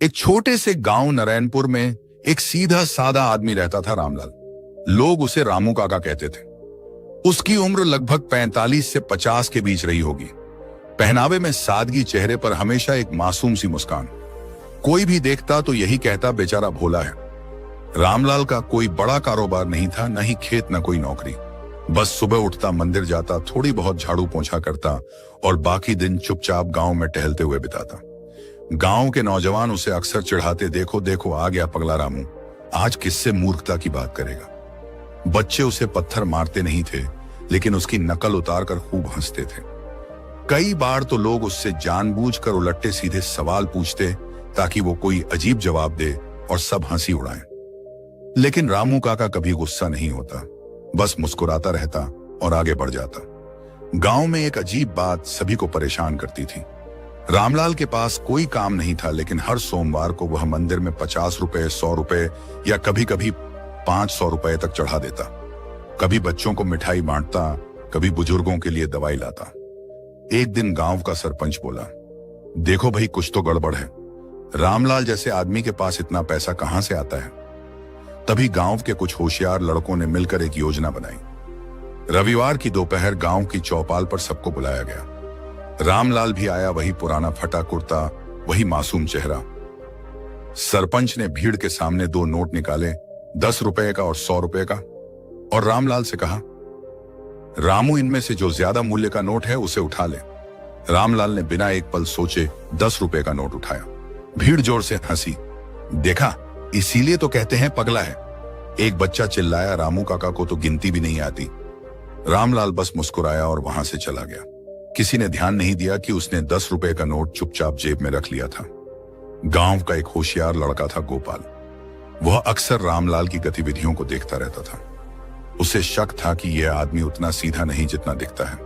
एक छोटे से गांव नारायणपुर में एक सीधा सादा आदमी रहता था, रामलाल। लोग उसे रामू काका कहते थे। उसकी उम्र लगभग 45 से 50 के बीच रही होगी। पहनावे में सादगी, चेहरे पर हमेशा एक मासूम सी मुस्कान। कोई भी देखता तो यही कहता, बेचारा भोला है। रामलाल का कोई बड़ा कारोबार नहीं था, न ही खेत, न कोई नौकरी। बस सुबह उठता, मंदिर जाता, थोड़ी बहुत झाड़ू पोंछा करता और बाकी दिन चुपचाप गांव में टहलते हुए बिताता। गांव के नौजवान उसे अक्सर चिढ़ाते, देखो देखो आ गया पगला रामू, आज किससे मूर्खता की बात करेगा। बच्चे उसे पत्थर मारते नहीं थे, लेकिन उसकी नकल उतार कर खूब हंसते थे। कई बार तो लोग उससे जानबूझकर उलटे सीधे सवाल पूछते ताकि वो कोई अजीब जवाब दे और सब हंसी उड़ाएं। लेकिन रामू काका कभी गुस्सा नहीं होता, बस मुस्कुराता रहता और आगे बढ़ जाता। गांव में एक अजीब बात सभी को परेशान करती थी। रामलाल के पास कोई काम नहीं था, लेकिन हर सोमवार को वह मंदिर में 50 रुपए, 100 रुपए या कभी कभी 500 रुपए तक चढ़ा देता। कभी बच्चों को मिठाई बांटता, कभी बुजुर्गों के लिए दवाई लाता। एक दिन गांव का सरपंच बोला, देखो भाई, कुछ तो गड़बड़ है। रामलाल जैसे आदमी के पास इतना पैसा कहां से आता है। तभी गांव के कुछ होशियार लड़कों ने मिलकर एक योजना बनाई। रविवार की दोपहर गांव की चौपाल पर सबको बुलाया गया। रामलाल भी आया, वही पुराना फटा कुर्ता, वही मासूम चेहरा। सरपंच ने भीड़ के सामने 2 नोट निकाले, 10 रुपए का और 100 रुपए का, और रामलाल से कहा, रामू, इनमें से जो ज्यादा मूल्य का नोट है उसे उठा ले। रामलाल ने बिना एक पल सोचे 10 रुपए का नोट उठाया। भीड़ जोर से हंसी। देखा, इसीलिए तो कहते हैं पगला है। एक बच्चा चिल्लाया, रामू काका को तो गिनती भी नहीं आती। रामलाल बस मुस्कुराया और वहां से चला गया। किसी ने ध्यान नहीं दिया कि उसने 10 रुपए का नोट चुपचाप जेब में रख लिया था। गांव का एक होशियार लड़का था, गोपाल। वह अक्सर रामलाल की गतिविधियों को देखता रहता था। उसे शक था कि यह आदमी उतना सीधा नहीं जितना दिखता है।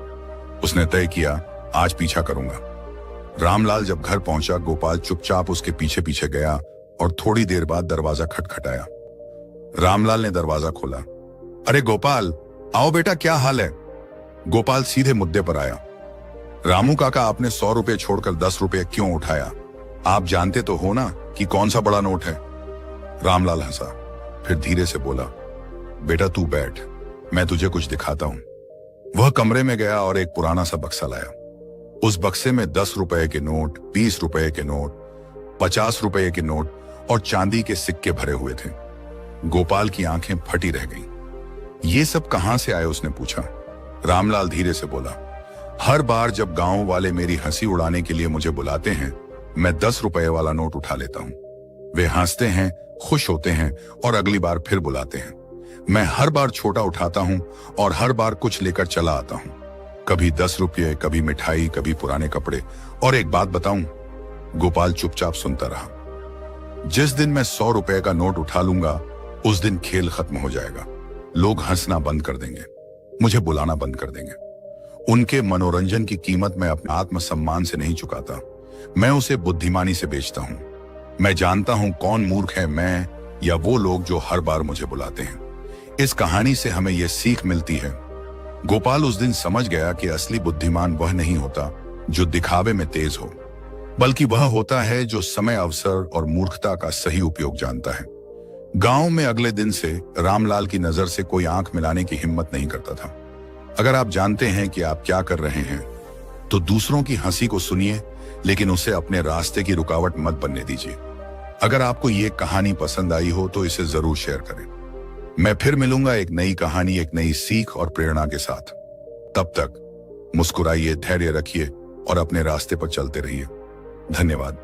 उसने तय किया, आज पीछा करूंगा। रामलाल जब घर पहुंचा, गोपाल चुपचाप उसके पीछे पीछे गया और थोड़ी देर बाद दरवाजा खटखटाया। रामलाल ने दरवाजा खोला। अरे गोपाल, आओ बेटा, क्या हाल है। गोपाल सीधे मुद्दे पर आया। रामू काका, आपने 100 रुपए छोड़कर 10 रुपए क्यों उठाया? आप जानते तो हो ना कि कौन सा बड़ा नोट है। रामलाल हंसा, फिर धीरे से बोला, बेटा तू बैठ, मैं तुझे कुछ दिखाता हूं। वह कमरे में गया और एक पुराना सा बक्सा लाया। उस बक्से में 10 रुपए के नोट, 20 रुपए के नोट, 50 रुपए के नोट और चांदी के सिक्के भरे हुए थे। गोपाल की आंखें फटी रह गईं। ये सब कहां से आए, उसने पूछा। रामलाल धीरे से बोला, हर बार जब गांव वाले मेरी हंसी उड़ाने के लिए मुझे बुलाते हैं, मैं 10 रुपए वाला नोट उठा लेता हूं। वे हंसते हैं, खुश होते हैं और अगली बार फिर बुलाते हैं। मैं हर बार छोटा उठाता हूं और हर बार कुछ लेकर चला आता हूं। कभी 10 रुपये, कभी मिठाई, कभी पुराने कपड़े। और एक बात बताऊं, गोपाल चुपचाप सुनता रहा। जिस दिन मैं 100 रुपए का नोट उठा लूंगा, उस दिन खेल खत्म हो जाएगा। लोग हंसना बंद कर देंगे, मुझे बुलाना बंद कर देंगे। उनके मनोरंजन की कीमत मैं अपने आत्मसम्मान से नहीं चुकाता, मैं उसे बुद्धिमानी से बेचता हूं। मैं जानता हूं कौन मूर्ख है, मैं या वो लोग जो हर बार मुझे बुलाते हैं। इस कहानी से हमें यह सीख मिलती है। गोपाल उस दिन समझ गया कि असली बुद्धिमान वह नहीं होता जो दिखावे में तेज हो, बल्कि वह होता है जो समय, अवसर और मूर्खता का सही उपयोग जानता है। गांव में अगले दिन से रामलाल की नजर से कोई आंख मिलाने की हिम्मत नहीं करता था। अगर आप जानते हैं कि आप क्या कर रहे हैं, तो दूसरों की हंसी को सुनिए, लेकिन उसे अपने रास्ते की रुकावट मत बनने दीजिए। अगर आपको ये कहानी पसंद आई हो तो इसे जरूर शेयर करें। मैं फिर मिलूंगा एक नई कहानी, एक नई सीख और प्रेरणा के साथ। तब तक मुस्कुराइए, धैर्य रखिए और अपने रास्ते पर चलते रहिए। धन्यवाद।